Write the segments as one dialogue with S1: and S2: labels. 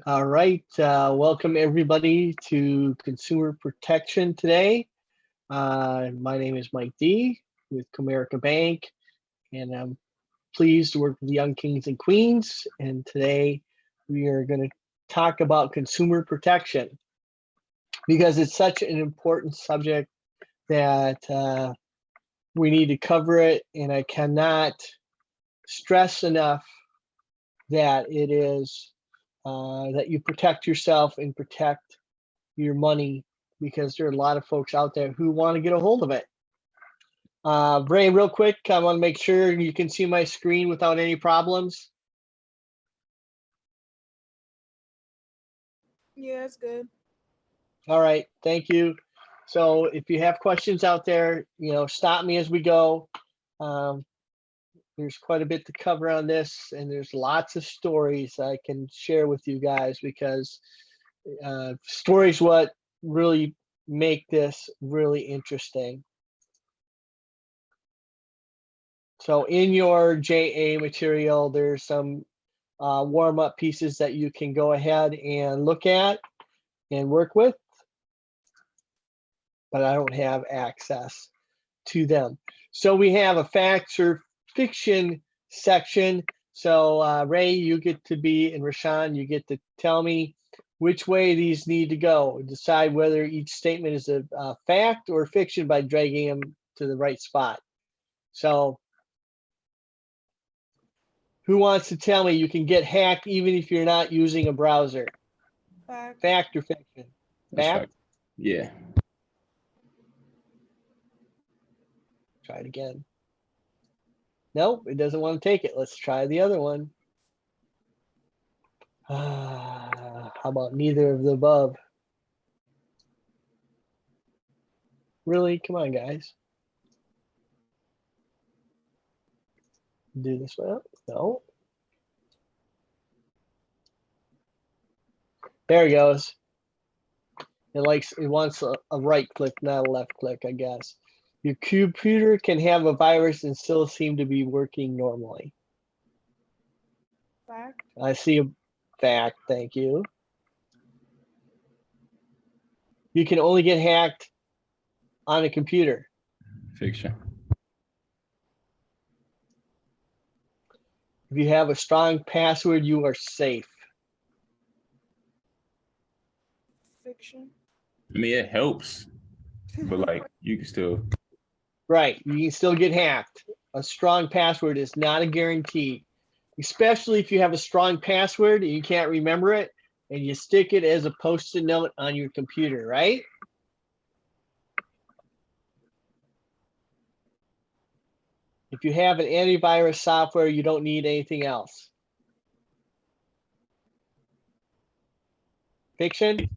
S1: All right, welcome everybody to Consumer Protection today. My name is Mike D with Comerica Bank, and I'm pleased to work with Young Kings and Queens. And today we are going to talk about consumer protection because it's such an important subject that we need to cover it. And I cannot stress enough that it is that you protect yourself and protect your money because there are a lot of folks out there who want to get a hold of it. Ray, real quick, I want to make sure you can see my screen without any problems.
S2: Yeah, that's good.
S1: All right, thank you. So if you have questions out there, stop me as we go. There's quite a bit to cover on this, and there's lots of stories I can share with you guys because stories what really make this really interesting. So in your JA material, there's some warm-up pieces that you can go ahead and look at and work with, but I don't have access to them. So we have a facts or fiction section. So Ray, you get to be, and Rashawn, you get to tell me which way these need to go. Decide whether each statement is a fact or fiction by dragging them to the right spot. So who wants to tell me you can get hacked even if you're not using a browser?
S2: Fact.
S1: Fact or fiction?
S3: That's
S1: Fact?
S3: right. Yeah.
S1: Try it again. Nope, it doesn't want to take it. Let's try the other one. How about neither of the above? Really? Come on, guys. Do this one. No. There it goes. It wants a right click, not a left click, I guess. Your computer can have a virus and still seem to be working normally.
S2: Fact.
S1: I see a fact, thank you. You can only get hacked on a computer.
S3: Fiction.
S1: If you have a strong password, you are safe.
S2: Fiction.
S3: I mean, it helps, but like you can still.
S1: Right, you can still get hacked. A strong password is not a guarantee, especially if you have a strong password and you can't remember it and you stick it as a post-it note on your computer, right? If you have an antivirus software, you don't need anything else. Fiction?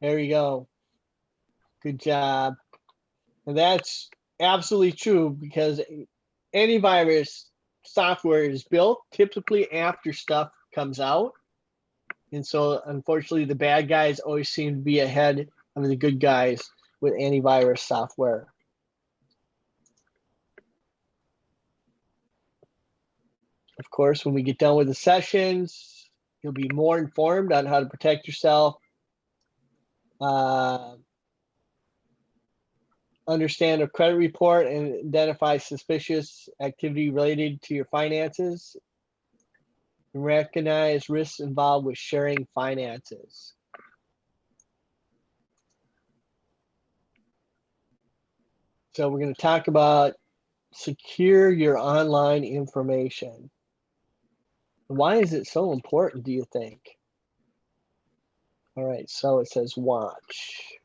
S1: There you go. Good job. And that's absolutely true because antivirus software is built typically after stuff comes out. And so unfortunately, the bad guys always seem to be ahead of the good guys with antivirus software. Of course, when we get done with the sessions, you'll be more informed on how to protect yourself. Understand a credit report and identify suspicious activity related to your finances. And recognize risks involved with sharing finances. So we're going to talk about secure your online information. Why is it so important, do you think? All right, so it says watch.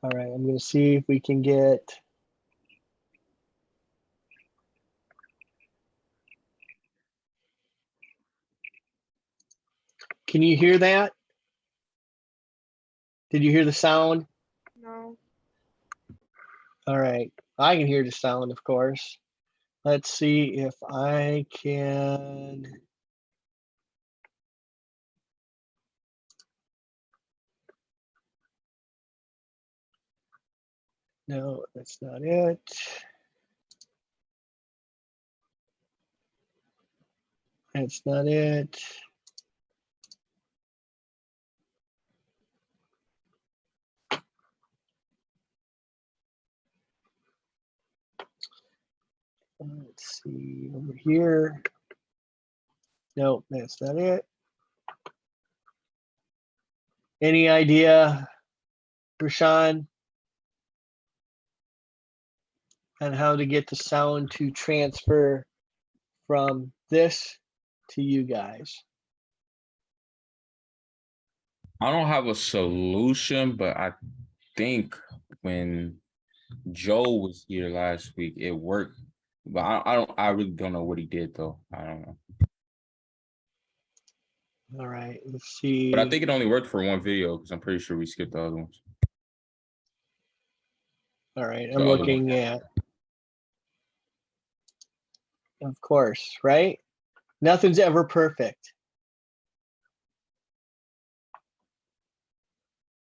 S1: All right, I'm going to see if we can get. Can you hear that? Did you hear the sound?
S2: No.
S1: All right, I can hear the sound, of course. Let's see if I can. No, that's not it. That's not it. Let's see over here. Nope, that's not it. Any idea, Rashawn, on how to get the sound to transfer from this to you guys?
S3: I don't have a solution, but I think when Joe was here last week, it worked. But I really don't know what he did though. I don't know.
S1: All right, let's see.
S3: But I think it only worked for one video because I'm pretty sure we skipped the other ones.
S1: All right,
S3: The
S1: I'm
S3: other
S1: looking
S3: one.
S1: at, of course, right? Nothing's ever perfect.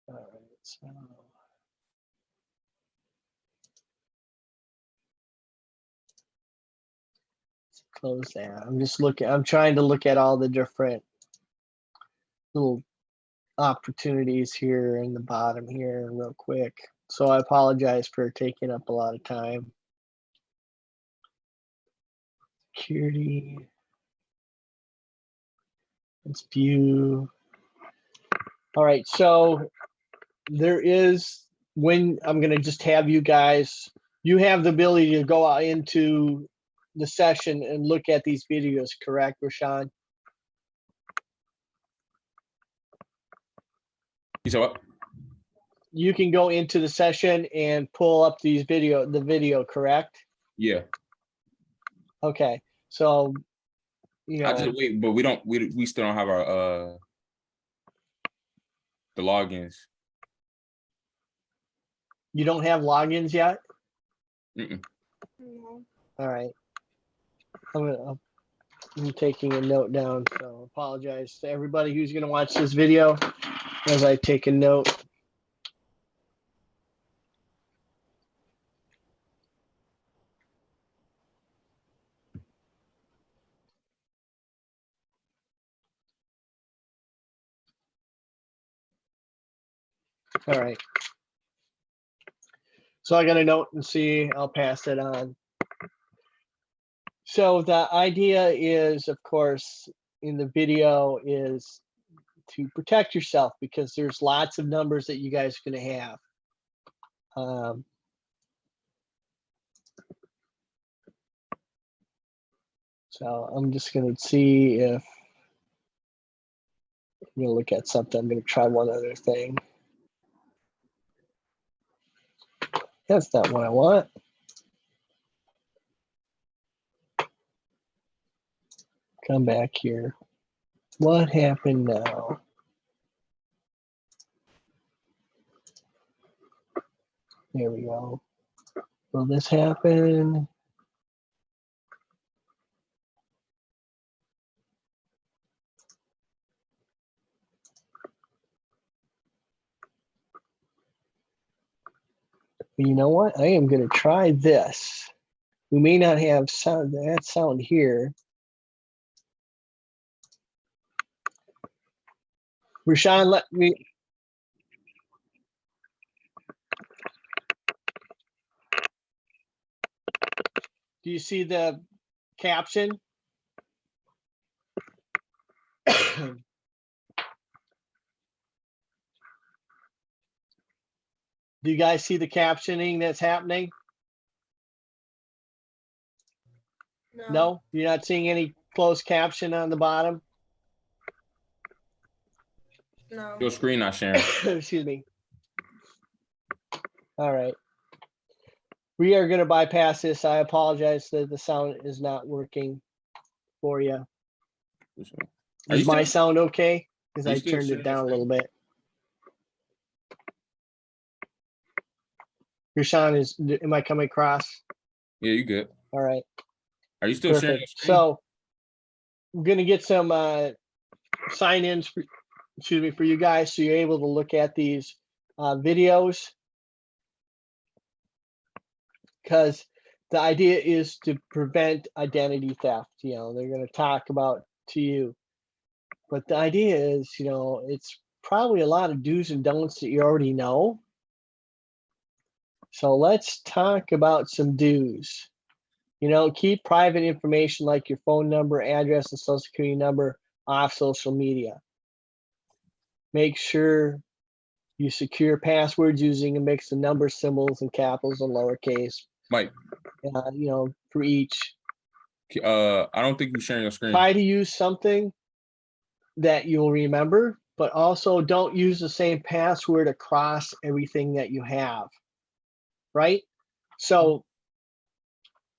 S1: All right, so let's close that. I'm just looking, I'm trying to look at all the different little opportunities here in the bottom here real quick. So I apologize for taking up a lot of time. Security. Let's view. All right, so there is, when I'm gonna just have you guys, you have the ability to go out into the session and look at these videos, correct, Rashawn?
S3: You said what?
S1: You can go into the session and pull up the video, correct?
S3: Yeah.
S1: Okay, so, you
S3: I
S1: know,
S3: just wait, but we still don't have our the logins.
S1: you don't have logins yet?
S3: Mm-mm.
S2: No.
S1: All right. I'm taking a note down, so apologize to everybody who's gonna watch this video as I take a note. All right. So I got a note and see, I'll pass it on. So the idea is, of course, in the video is to protect yourself because there's lots of numbers that you guys are going to have. So I'm just going to see if I'm going to look at something. I'm going to try one other thing. That's not what I want. Come back here. What happened now? There we go. Will this happen? You know what? I am going to try this. We may not have that sound here. Rashawn, let me. Do you see the caption? Do you guys see the captioning that's happening?
S2: No.
S1: No? You're not seeing any closed caption on the bottom?
S2: No.
S3: Your screen not sharing.
S1: Excuse me. All right. We are going to bypass this. I apologize that the sound is not working for you.
S3: Are you
S1: Is my
S3: still-
S1: sound okay? Because
S3: are you
S1: I
S3: still
S1: turned
S3: sharing
S1: it
S3: your
S1: down a little
S3: screen?
S1: bit. Rashawn, am I coming across?
S3: Yeah, you good.
S1: All right.
S3: Are you still sharing your
S1: Perfect.
S3: screen?
S1: So I'm going to get some sign-ins, excuse me, for you guys so you're able to look at these videos. because the idea is to prevent identity theft. You know, they're going to talk about to you, but the idea is, you know, it's probably a lot of do's and don'ts that you already know. So let's talk about some do's. You know, keep private information like your phone number, address, and social security number off social media. Make sure you secure passwords using a mix of numbers, symbols, and capitals and lowercase.
S3: Mike,
S1: You know, for each.
S3: I don't think you're sharing your screen.
S1: Try to use something that you'll remember, but also don't use the same password across everything that you have, right? So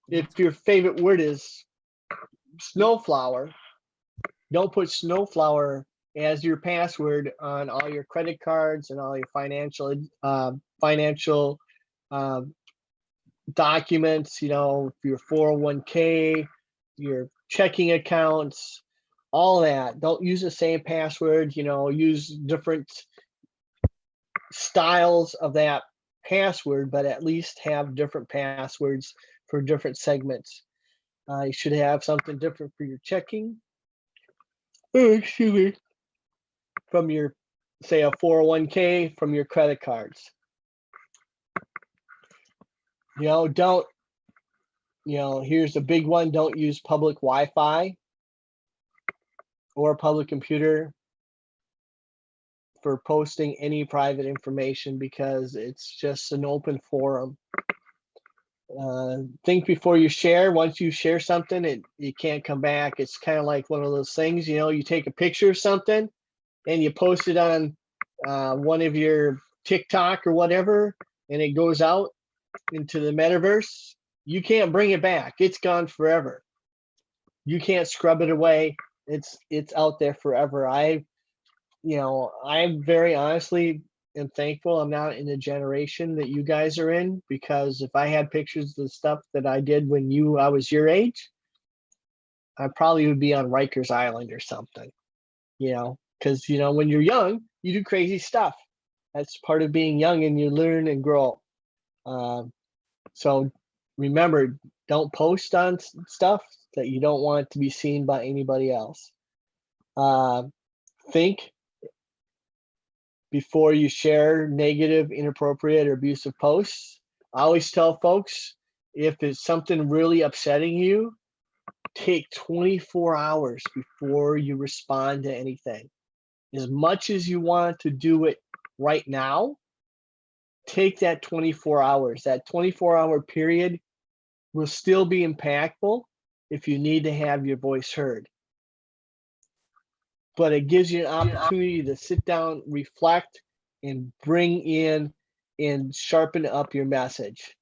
S1: if your favorite word is snowflower, don't put snowflower as your password on all your credit cards and all your financial documents, you know, your 401k, your checking accounts, all that. Don't use the same password, you know, use different styles of that password, but at least have different passwords for different segments. You should have something different for your checking. Excuse me. From your, say, a 401k, from your credit cards. You know, don't, you know, here's a big one. Don't use public Wi-Fi or public computer for posting any private information because it's just an open forum. Think before you share. Once you share something, it can't come back. It's kind of like one of those things, you know, you take a picture of something and you post it on one of your TikTok or whatever, and it goes out into the metaverse. You can't bring it back. It's gone forever. You can't scrub it away. It's out there forever. I'm very honestly am thankful I'm not in the generation that you guys are in, because if I had pictures of the stuff that I did when I was your age, I probably would be on Rikers Island or something, you know, because, you know, when you're young, you do crazy stuff. That's part of being young, and you learn and grow. So remember, don't post on stuff that you don't want to be seen by anybody else. Think before you share negative, inappropriate, or abusive posts. I always tell folks, if it's something really upsetting you, take 24 hours before you respond to anything. As much as you want to do it right now, take that 24 hours. That 24-hour period will still be impactful if you need to have your voice heard. But it gives you an opportunity to sit down, reflect, and bring in and sharpen up your message.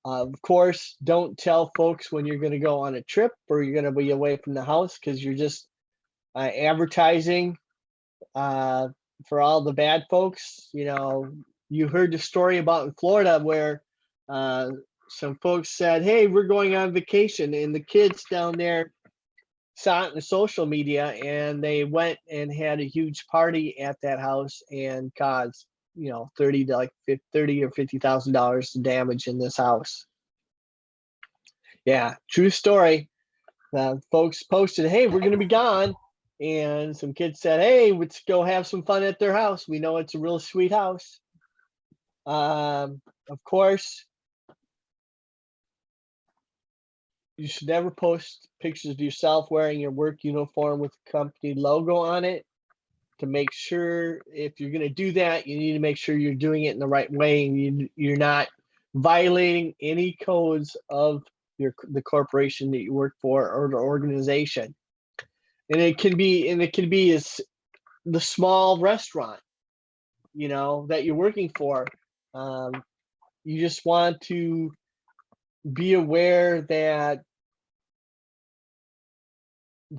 S1: Of course, don't tell folks when you're going to go on a trip or you're going to be away from the house, because you're just advertising for all the bad folks. You know, you heard the story about in Florida where some folks said, hey, we're going on vacation, and the kids down there saw it in social media, and they went and had a huge party at that house and caused, you know, $30 or $50,000 damage in this house. Yeah, true story. Folks posted, hey, we're going to be gone. And some kids said, hey, let's go have some fun at their house. We know it's a real sweet house. Of course, you should never post pictures of yourself wearing your work uniform with the company logo on it. To make sure, if you're going to do that, you need to make sure you're doing it in the right way, and you're not violating any codes of the corporation that you work for or the organization. And it can be as the small restaurant, you know, that you're working for. You just want to be aware that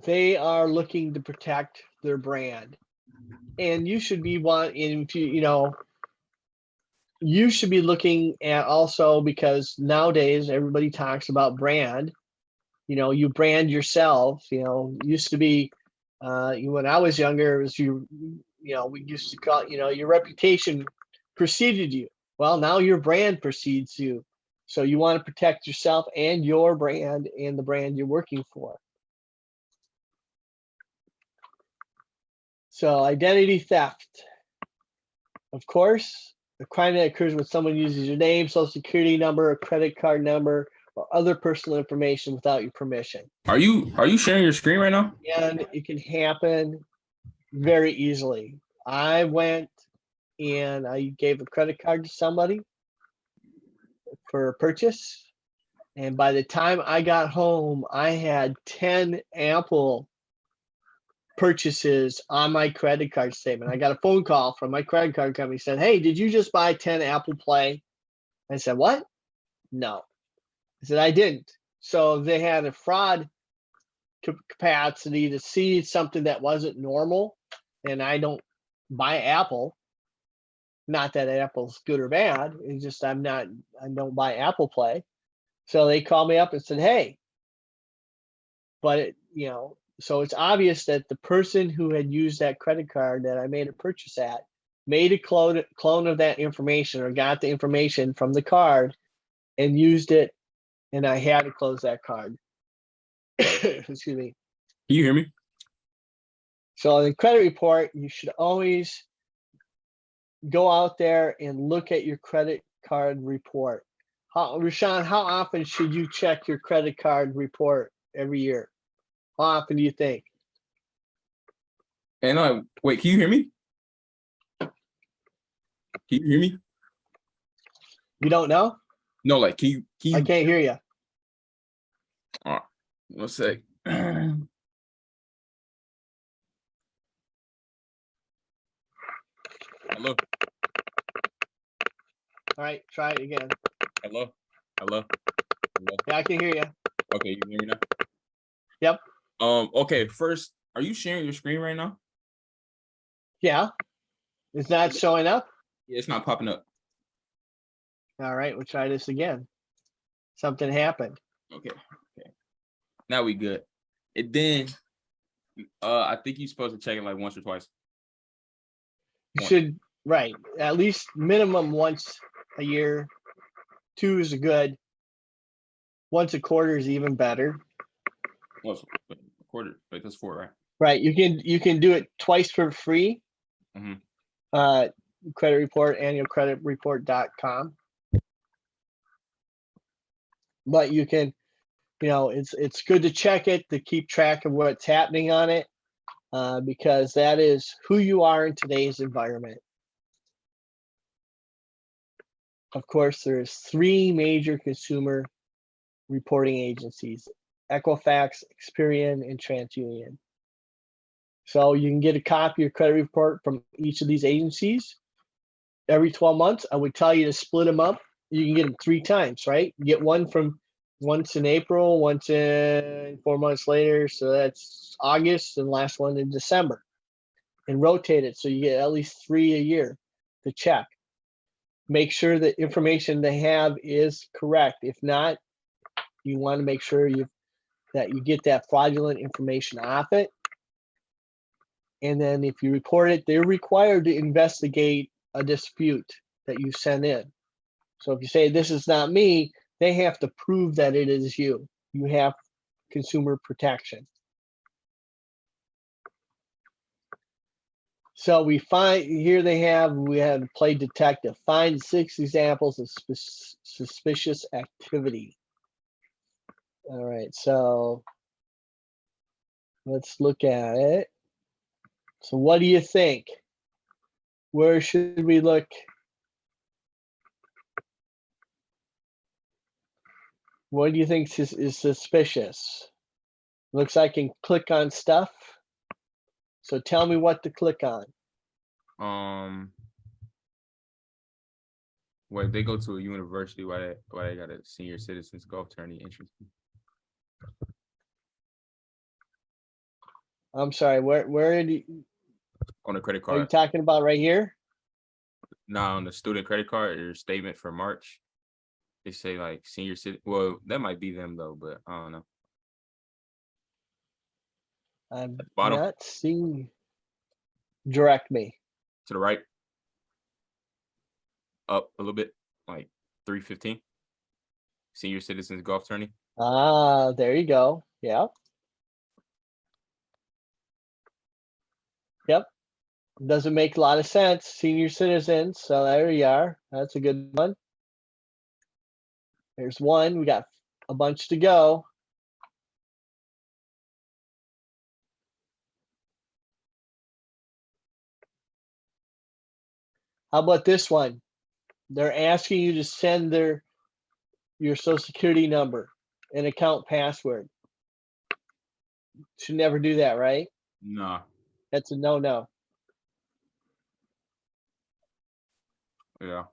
S1: they are looking to protect their brand, and you should be you should be looking at also, because nowadays everybody talks about brand. You know, you brand yourself. You know, used to be when I was younger, it was we used to call, you know, your reputation preceded you. Well, now your brand precedes you. So you want to protect yourself and your brand and the brand you're working for. So identity theft. Of course, a crime that occurs when someone uses your name, social security number, a credit card number, or other personal information without your permission.
S3: Are you sharing your screen right now?
S1: And it can happen very easily. I went and I gave a credit card to somebody for a purchase. And by the time I got home, I had 10 Apple purchases on my credit card statement. I got a phone call from my credit card company said, "Hey, did you just buy 10 Apple Play?" I said, "What?" No. I said, "I didn't." So they had a fraud capacity to see something that wasn't normal. And I don't buy Apple. Not that Apple's good or bad. It's just I don't buy Apple Play. So they called me up and said, "Hey," but so it's obvious that the person who had used that credit card that I made a purchase at made a clone of that information or got the information from the card and used it, and I had to close that card. Excuse me.
S3: Can you hear me?
S1: So in the credit report, you should always go out there and look at your credit card report. Rashawn, how often should you check your credit card report every year? How often do you think?
S3: And wait, can you hear me? Can you hear me?
S1: You don't know?
S3: No, like can you
S1: I can't hear you.
S3: All right, one sec. Hello.
S1: All right, try it again.
S3: Hello. Hello. Hello.
S1: Yeah, I can hear you.
S3: Okay, you can hear me now?
S1: Yep.
S3: Okay, first, are you sharing your screen right now?
S1: Yeah. It's not showing up?
S3: Yeah, it's not popping up.
S1: All right, we'll try this again. Something happened.
S3: Okay. Now we good. And then I think you're supposed to check it like once or twice.
S1: You should, right, at least minimum once a year. 2 is good. Once a quarter is even better.
S3: Well, a quarter, like that's 4, right?
S1: Right. You can do it twice for free.
S3: Mhm.
S1: Credit report, annualcreditreport.com. But you can, it's good to check it to keep track of what's happening on it, because that is who you are in today's environment. Of course, there's 3 major consumer reporting agencies: Equifax, Experian, and TransUnion. So you can get a copy of your credit report from each of these agencies every 12 months. I would tell you to split them up. You can get them 3 times, right? You get one from once in April, once in 4 months later. So that's August, and last one in December. And rotate it so you get at least 3 a year to check. Make sure the information they have is correct. If not, you want to make sure that you get that fraudulent information off it. And then if you report it, they're required to investigate a dispute that you sent in. So if you say, "This is not me," they have to prove that it is you. You have consumer protection. So we have play detective. Find 6 examples of suspicious activity. All right, so let's look at it. So what do you think? Where should we look? What do you think is suspicious? Looks like I can click on stuff. So tell me what to click on.
S3: Well, if they go to a university, why they got a senior citizens golf tourney entrance fee?
S1: I'm sorry, where
S3: On a credit
S1: are you
S3: card?
S1: talking about right here?
S3: Nah, on the student credit card or statement for March, they say like senior citizen. Well, that might be them though, but I don't know.
S1: I'm
S3: Bottom
S1: not seeing. Direct me.
S3: to the right. up a little bit, like 315. Senior citizens golf tourney.
S1: Ah, there you go. Yep. Yep. Doesn't make a lot of sense. Senior citizens. So there you are. That's a good one. There's one. We got a bunch to go. How about this one? They're asking you to send your social security number and account password. Should never do that, right?
S3: Nah.
S1: That's a no-no.
S3: Yeah.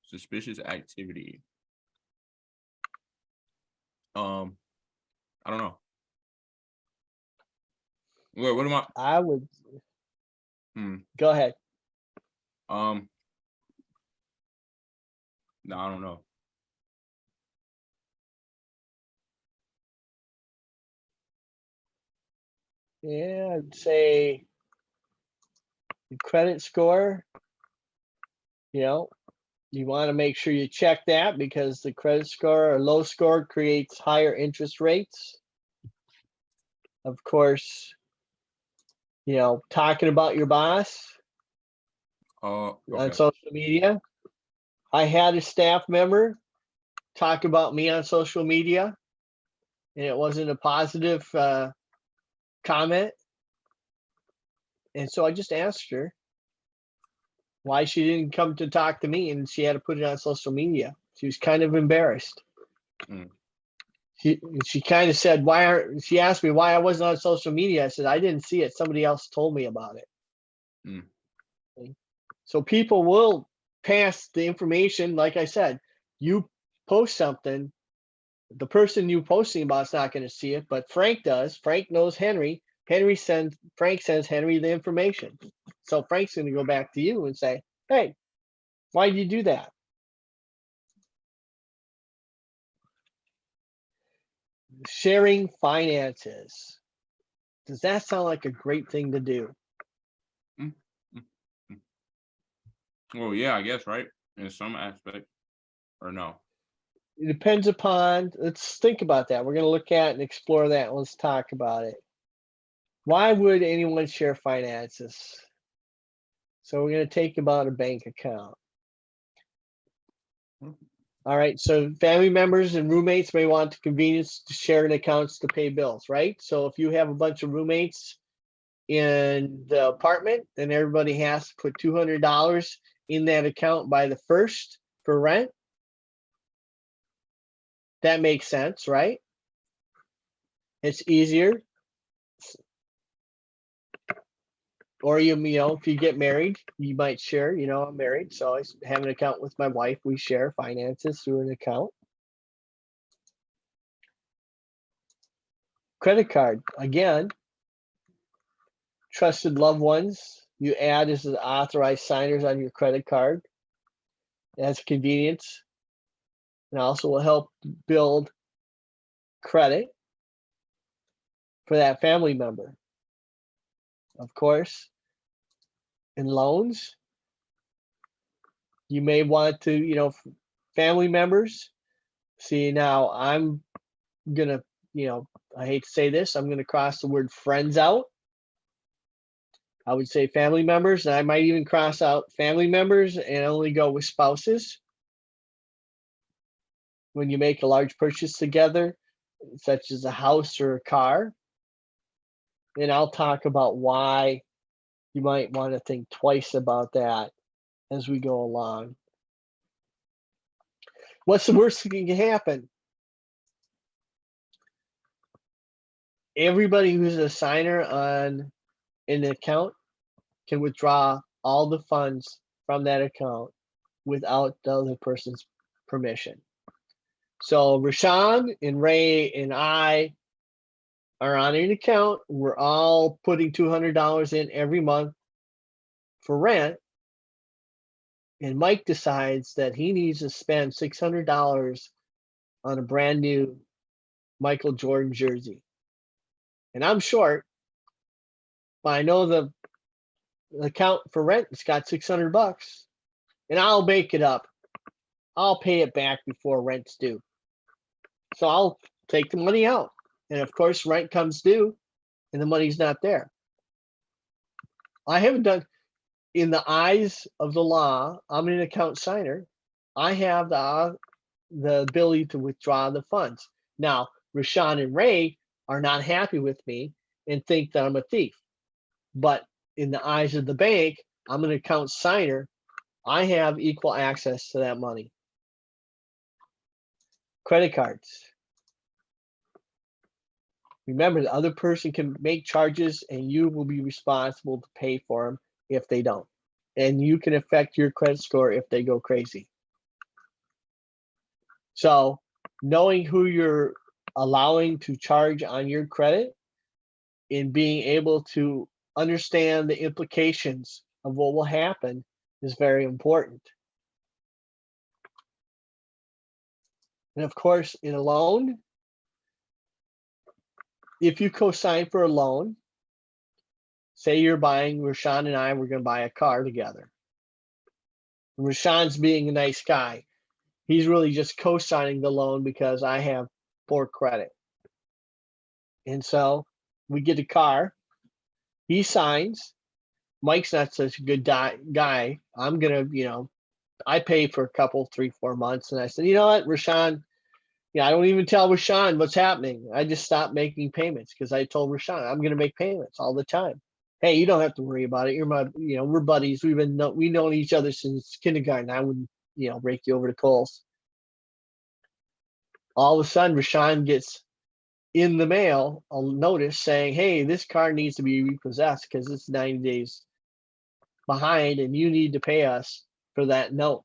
S3: Suspicious activity. I don't know. Wait, what am I?
S1: I would go ahead.
S3: No, I don't know.
S1: Yeah, I'd say the credit score, you want to make sure you check that because the credit score or low score creates higher interest rates. Of course, talking about your boss on
S3: Okay.
S1: social media. I had a staff member talk about me on social media, and it wasn't a positive comment. And so I just asked her why she didn't come to talk to me, and she had to put it on social media. She was kind of embarrassed.
S3: Mm.
S1: She kind of said, she asked me why I wasn't on social media. I said, I didn't see it. Somebody else told me about it.
S3: Mm.
S1: So people will pass the information. Like I said, you post something, the person you posting about is not going to see it, but Frank does. Frank knows Henry. Frank sends Henry the information. So Frank's going to go back to you and say, hey, why did you do that? Sharing finances. Does that sound like a great thing to do?
S3: Well, yeah, I guess, right? In some aspect, or no?
S1: It depends upon, let's think about that. We're going to look at and explore that. Let's talk about it. Why would anyone share finances? So we're going to take about a bank account. All right, so family members and roommates may want the convenience to share accounts to pay bills, right? So if you have a bunch of roommates in the apartment, then everybody has to put $200 in that account by the 1st for rent. That makes sense, right? It's easier. Or if you get married, you might share, I'm married, so I have an account with my wife. We share finances through an account. Credit card, again, trusted loved ones, you add as the authorized signers on your credit card. That's convenience and also will help build credit for that family member. Of course, in loans, you may want to, family members. See, now I'm gonna, I hate to say this, I'm gonna cross the word friends out. I would say family members, and I might even cross out family members and only go with spouses. When you make a large purchase together, such as a house or a car, and I'll talk about why you might want to think twice about that as we go along. What's the worst thing that can happen? Everybody who's a signer on an account can withdraw all the funds from that account without the other person's permission. So Rashawn and Ray and I are on an account. We're all putting $200 in every month for rent. And Mike decides that he needs to spend $600 on a brand new Michael Jordan jersey. And I'm short, but I know the account for rent has got $600, and I'll make it up. I'll pay it back before rent's due. So I'll take the money out. And of course, rent comes due and the money's not there. I haven't done, in the eyes of the law, I'm an account signer. I have the ability to withdraw the funds. Now, Rashawn and Ray are not happy with me and think that I'm a thief. But in the eyes of the bank, I'm an account signer. I have equal access to that money. Credit cards. Remember, the other person can make charges and you will be responsible to pay for them if they don't. And you can affect your credit score if they go crazy. So knowing who you're allowing to charge on your credit and being able to understand the implications of what will happen is very important. And of course, in a loan, if you co-sign for a loan, say you're buying, Rashawn and I, we're going to buy a car together. And Rashawn's being a nice guy. He's really just co-signing the loan because I have poor credit. And so we get a car. He signs. Mike's not such a good guy. I'm going to, I pay for a couple, 3-4 months. And I said, you know what, Rashawn, I don't even tell Rashawn what's happening. I just stopped making payments because I told Rashawn I'm going to make payments all the time. Hey, you don't have to worry about it. You're my, we're buddies. We've known each other since kindergarten. I wouldn't, rake you over the coals. All of a sudden, Rashawn gets in the mail a notice saying, hey, this car needs to be repossessed because it's 90 days behind and you need to pay us for that note.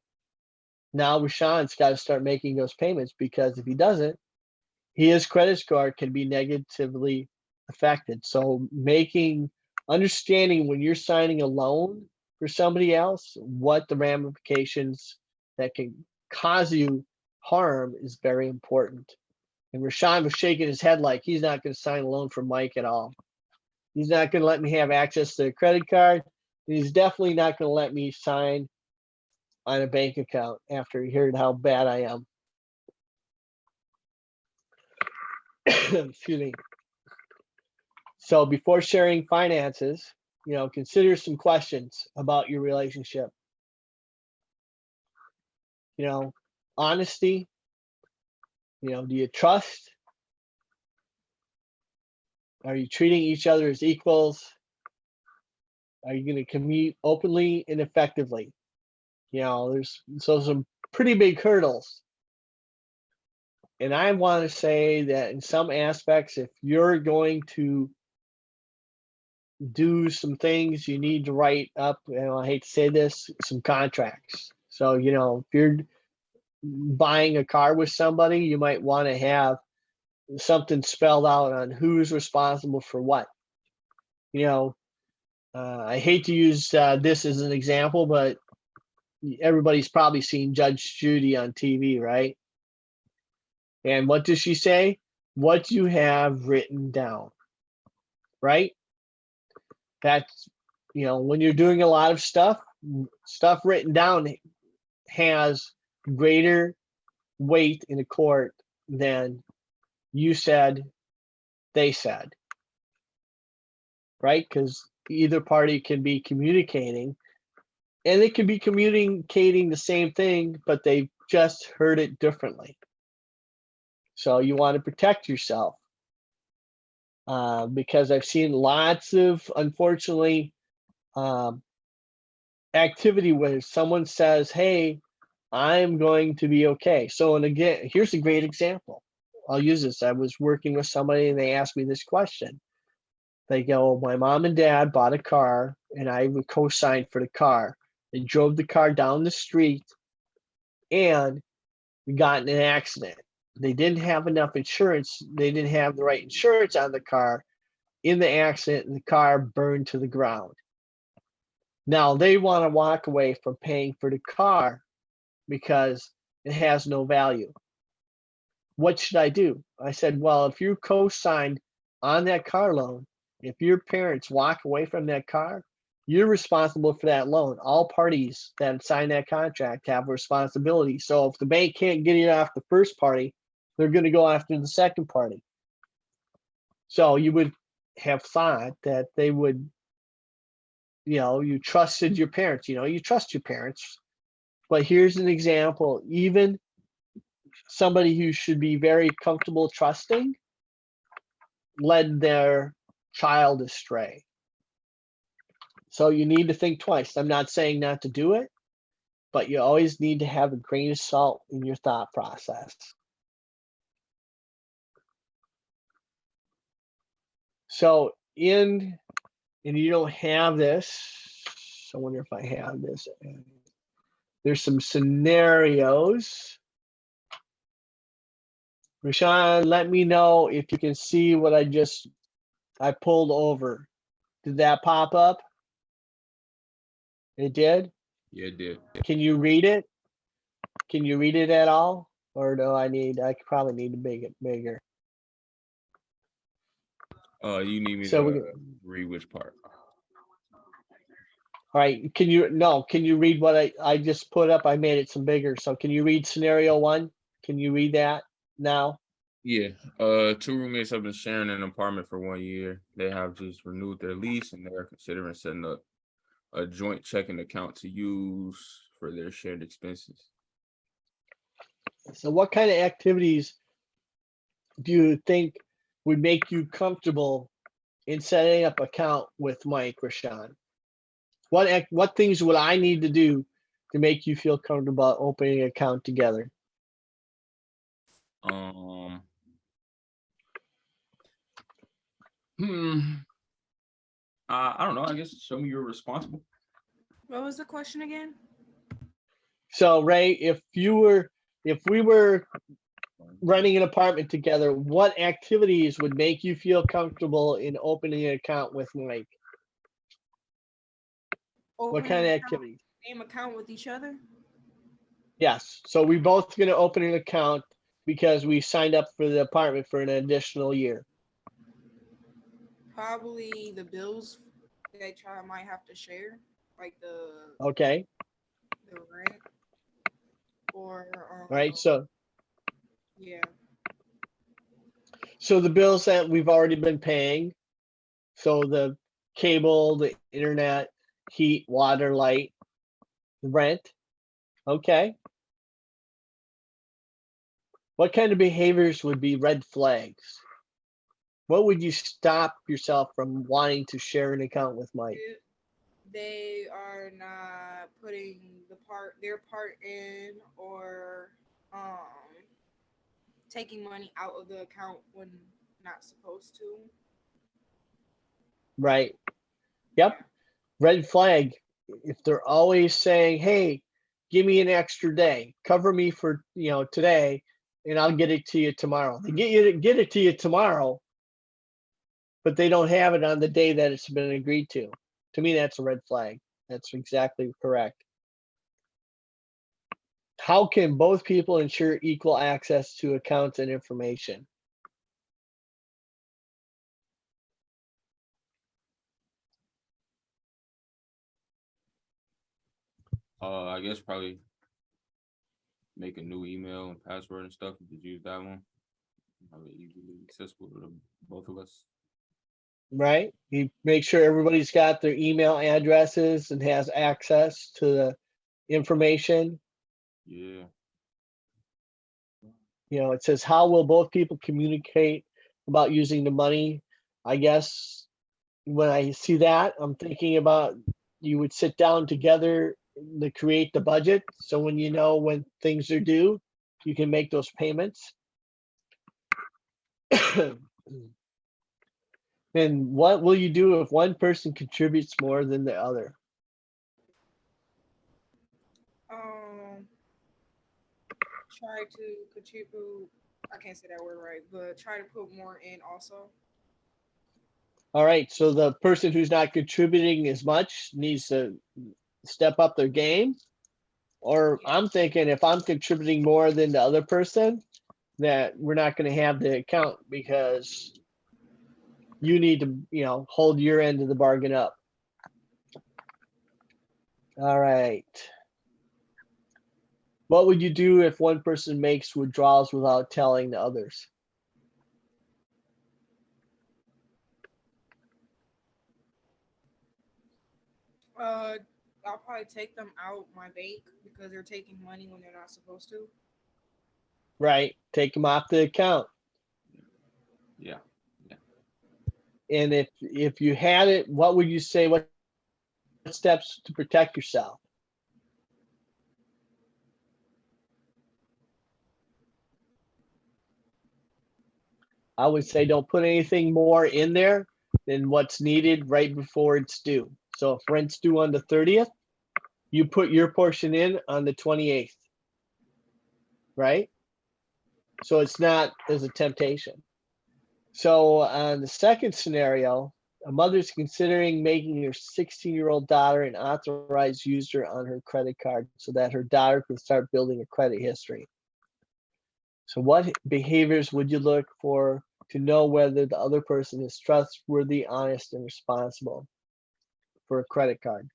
S1: Now Rashawn's got to start making those payments because if he doesn't, his credit score can be negatively affected. So understanding when you're signing a loan for somebody else, what the ramifications that can cause you harm is very important. And Rashawn was shaking his head like he's not going to sign a loan for Mike at all. He's not going to let me have access to a credit card. And he's definitely not going to let me sign on a bank account after he heard how bad I am. Excuse me. So before sharing finances, consider some questions about your relationship. Honesty. Do you trust? Are you treating each other as equals? Are you going to commute openly and effectively? There's some pretty big hurdles. And I want to say that in some aspects, if you're going to do some things, you need to write up, I hate to say this, some contracts. So, if you're buying a car with somebody, you might want to have something spelled out on who's responsible for what. I hate to use this as an example, but everybody's probably seen Judge Judy on TV, right? And what does she say? What you have written down, right? That's, when you're doing a lot of stuff written down has greater weight in a court than you said, they said, right? Because either party can be communicating and they can be communicating the same thing, but they've just heard it differently. So you want to protect yourself because I've seen lots of, unfortunately, activity where someone says, hey, I'm going to be okay. So, and again, here's a great example. I'll use this. I was working with somebody and they asked me this question. They go, my mom and dad bought a car and I would co-sign for the car. They drove the car down the street and we got in an accident. They didn't have enough insurance. They didn't have the right insurance on the car in the accident and the car burned to the ground. Now they want to walk away from paying for the car because it has no value. what should I do? I said, well, if you co-signed on that car loan, if your parents walk away from that car, you're responsible for that loan. All parties that sign that contract have a responsibility. So if the bank can't get it off the first party, they're going to go after the second party. So you would have thought that they would, you trusted your parents, you trust your parents. But here's an example, even somebody who should be very comfortable trusting led their child astray. So you need to think twice. I'm not saying not to do it, but you always need to have a grain of salt in your thought process. So and you don't have this, I wonder if I have this. There's some scenarios. Rashawn, let me know if you can see what I pulled over. Did that pop up? It did?
S3: Yeah, it did.
S1: Can you read it? Can you read it at all? Or do I probably need to make it bigger.
S3: You need me
S1: So
S3: to read which part?
S1: All right, can you read what I just put up? I made it some bigger. So can you read scenario 1? Can you read that now?
S3: Yeah. 2 roommates have been sharing an apartment for 1 year. They have just renewed their lease and they are considering setting up a joint checking account to use for their shared expenses.
S1: So what kind of activities do you think would make you comfortable in setting up account with Mike, Rashawn? What things would I need to do to make you feel comfortable opening an account together?
S3: I don't know. I guess show me you're responsible.
S2: What was the question again?
S1: So Ray, if we were running an apartment together, what activities would make you feel comfortable in opening an account with Mike? What kind of activities?
S2: Same account with each other?
S1: Yes. So we both going to open an account because we signed up for the apartment for an additional year.
S2: Probably the bills that y'all might have to share, like the rent or
S1: All right. So
S2: yeah.
S1: So the bills that we've already been paying, so the cable, the internet, heat, water, light, rent. Okay. What kind of behaviors would be red flags? What would you stop yourself from wanting to share an account with Mike?
S2: They are not putting their part in, or taking money out of the account when not supposed to.
S1: Right. Yep. Red flag. If they're always saying, hey, give me an extra day, cover me for today, and I'll get it to you tomorrow. They get it to you tomorrow, but they don't have it on the day that it's been agreed to. To me, that's a red flag. That's exactly correct. How can both people ensure equal access to accounts and information?
S3: I guess probably make a new email and password and stuff. Just use that one. Have it easily accessible to both of us.
S1: Right? You make sure everybody's got their email addresses and has access to the information.
S3: Yeah.
S1: It says, how will both people communicate about using the money? I guess when I see that, I'm thinking about you would sit down together to create the budget. So when you know when things are due, you can make those payments. And what will you do if one person contributes more than the other?
S2: Try to contribute. I can't say that word right, but try to put more in also.
S1: All right, so the person who's not contributing as much needs to step up their game. Or I'm thinking if I'm contributing more than the other person, that we're not going to have the account because you need to, hold your end of the bargain up. All right. What would you do if one person makes withdrawals without telling the others?
S2: I'll probably take them out my bank because they're taking money when they're not supposed to.
S1: Right. Take them off the account.
S3: Yeah.
S1: And if you had it, what would you say? What steps to protect yourself? I would say don't put anything more in there than what's needed right before it's due. So if rent's due on the 30th, you put your portion in on the 28th, right? So it's not as a temptation. So on the second scenario, a mother's considering making her 16-year-old daughter an authorized user on her credit card so that her daughter can start building a credit history. So what behaviors would you look for to know whether the other person is trustworthy, honest, and responsible for a credit card?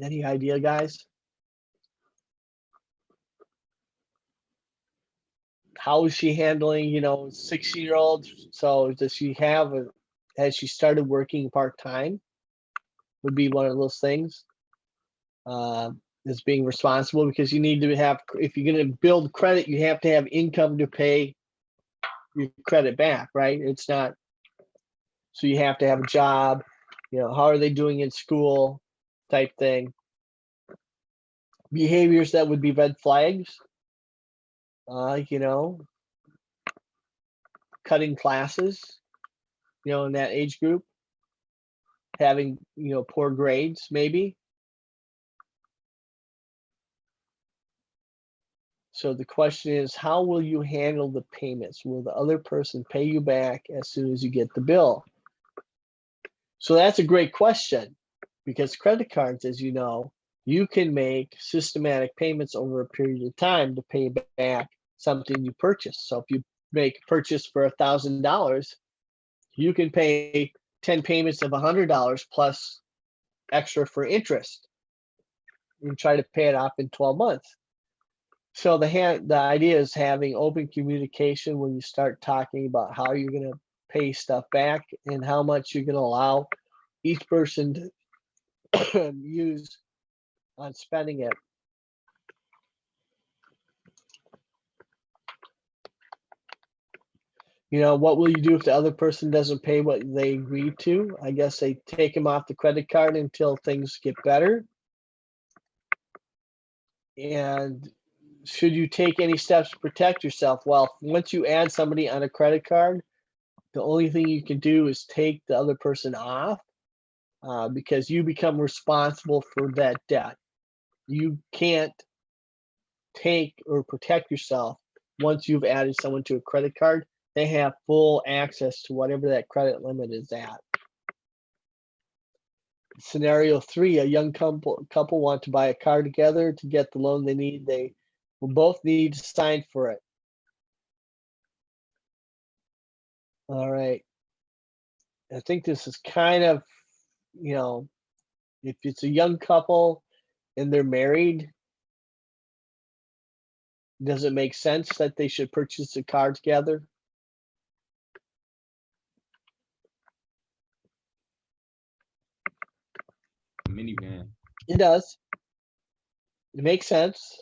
S1: Any idea, guys? How is she handling, 16-year-old? So does she has she started working part-time? Would be one of those things. Is being responsible, because you need to have, if you're going to build credit, you have to have income to pay your credit back, right? It's not, so you have to have a job, how are they doing in school type thing. Behaviors that would be red flags, cutting classes, in that age group, having, poor grades maybe. So the question is, how will you handle the payments? Will the other person pay you back as soon as you get the bill? So that's a great question, because credit cards, as you know, you can make systematic payments over a period of time to pay back something you purchased. So if you make a purchase for $1,000, you can pay 10 payments of $100 plus extra for interest and try to pay it off in 12 months. So the idea is having open communication when you start talking about how you're going to pay stuff back and how much you're going to allow each person to use on spending it. What will you do if the other person doesn't pay what they agreed to? I guess they take them off the credit card until things get better. And should you take any steps to protect yourself? Well, once you add somebody on a credit card, the only thing you can do is take the other person off, because you become responsible for that debt. You can't take or protect yourself once you've added someone to a credit card. They have full access to whatever that credit limit is at. Scenario 3, a young couple want to buy a car together to get the loan they need. They will both need to sign for it. All right. I think this is kind of, if it's a young couple and they're married, does it make sense that they should purchase a car together?
S3: Minivan.
S1: It does. It makes sense.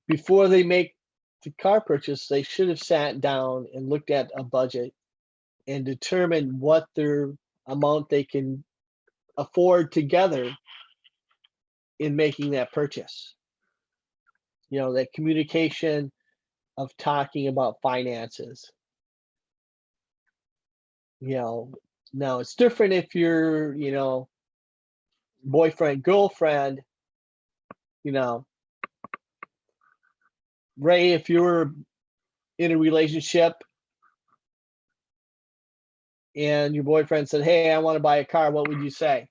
S1: Before they make the car purchase, they should have sat down and looked at a budget and determined what their amount they can afford together in making that purchase. That communication of talking about finances. Now it's different if you're, boyfriend, girlfriend, Ray, if you were in a relationship and your boyfriend said, "Hey, I want to buy a car," what would you say?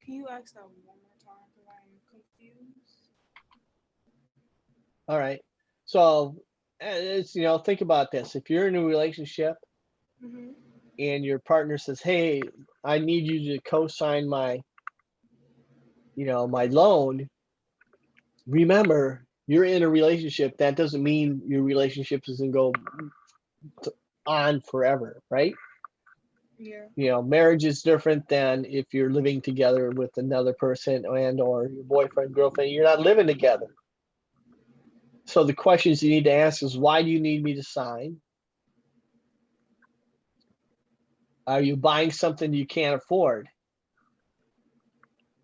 S2: Can you ask that one more time? Because I'm confused.
S1: All right. So it's, think about this. If you're in a relationship
S2: Mm-hmm.
S1: and your partner says, "Hey, I need you to co-sign my, my loan," remember, you're in a relationship. That doesn't mean your relationship doesn't go on forever, right?
S2: Yeah.
S1: Marriage is different than if you're living together with another person and or your boyfriend, girlfriend. You're not living together. So the questions you need to ask is, why do you need me to sign? Are you buying something you can't afford?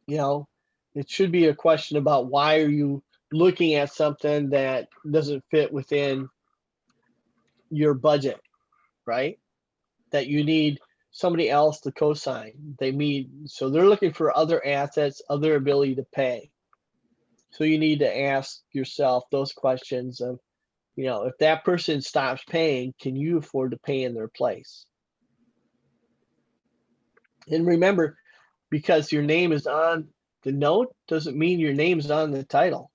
S1: It should be a question about, why are you looking at something that doesn't fit within your budget, right? That you need somebody else to co-sign. So they're looking for other assets, other ability to pay. So you need to ask yourself those questions of, if that person stops paying, can you afford to pay in their place? And remember, because your name is on the note doesn't mean your name's on the title.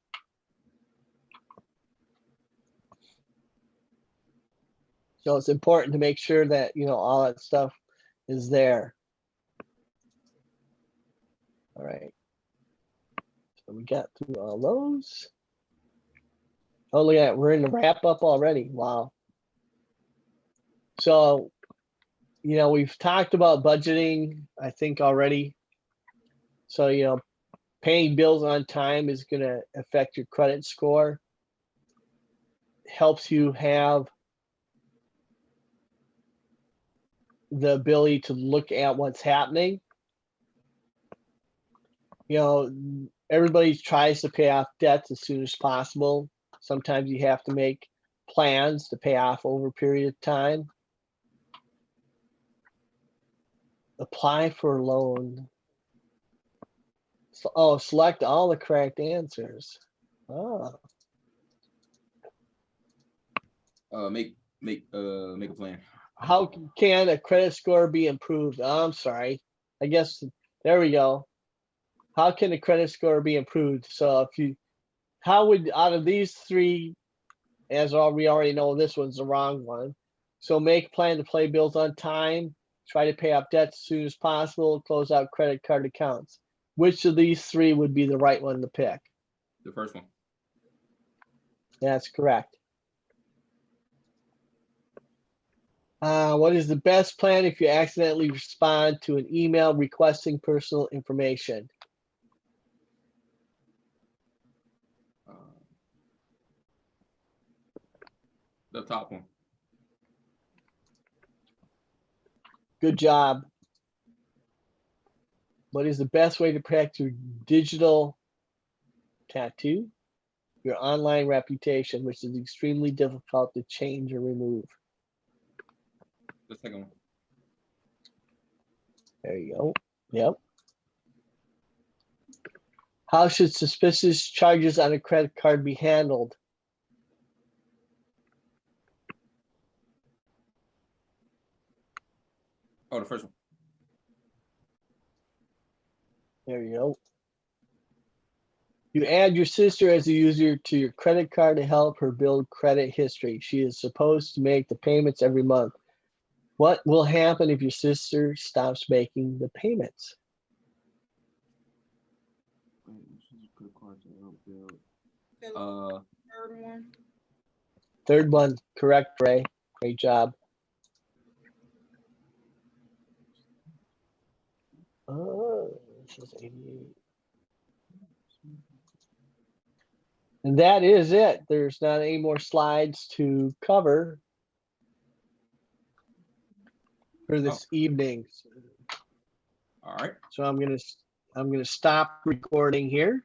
S1: So it's important to make sure that, all that stuff is there. All right. So we got through all those. Oh, look at that. We're in the wrap up already. Wow. So, we've talked about budgeting, I think, already. So, paying bills on time is going to affect your credit score. Helps you have the ability to look at what's happening. Everybody tries to pay off debts as soon as possible. Sometimes you have to make plans to pay off over a period of time. Apply for a loan. Select all the correct answers. Oh.
S3: Make a plan.
S1: How can a credit score be improved? Oh, I'm sorry. I guess there we go. How can a credit score be improved? So how would, out of these three, we already know this one's the wrong one. So make a plan to pay bills on time, try to pay off debts as soon as possible, close out credit card accounts. Which of these three would be the right one to pick?
S3: The first one.
S1: That's correct. What is the best plan if you accidentally respond to an email requesting personal information?
S3: The top one.
S1: Good job. What is the best way to protect your digital tattoo? Your online reputation, which is extremely difficult to change or remove.
S3: The second one.
S1: There you go. Yep. How should suspicious charges on a credit card be handled?
S3: Oh, the first one.
S1: There you go. You add your sister as a user to your credit card to help her build credit history. She is supposed to make the payments every month. What will happen if your sister stops making the payments?
S2: Third one.
S1: Third one, correct, Ray. Great job. This is 88. And that is it. There's not any more slides to cover for this evening.
S3: All right.
S1: So I'm gonna stop recording here.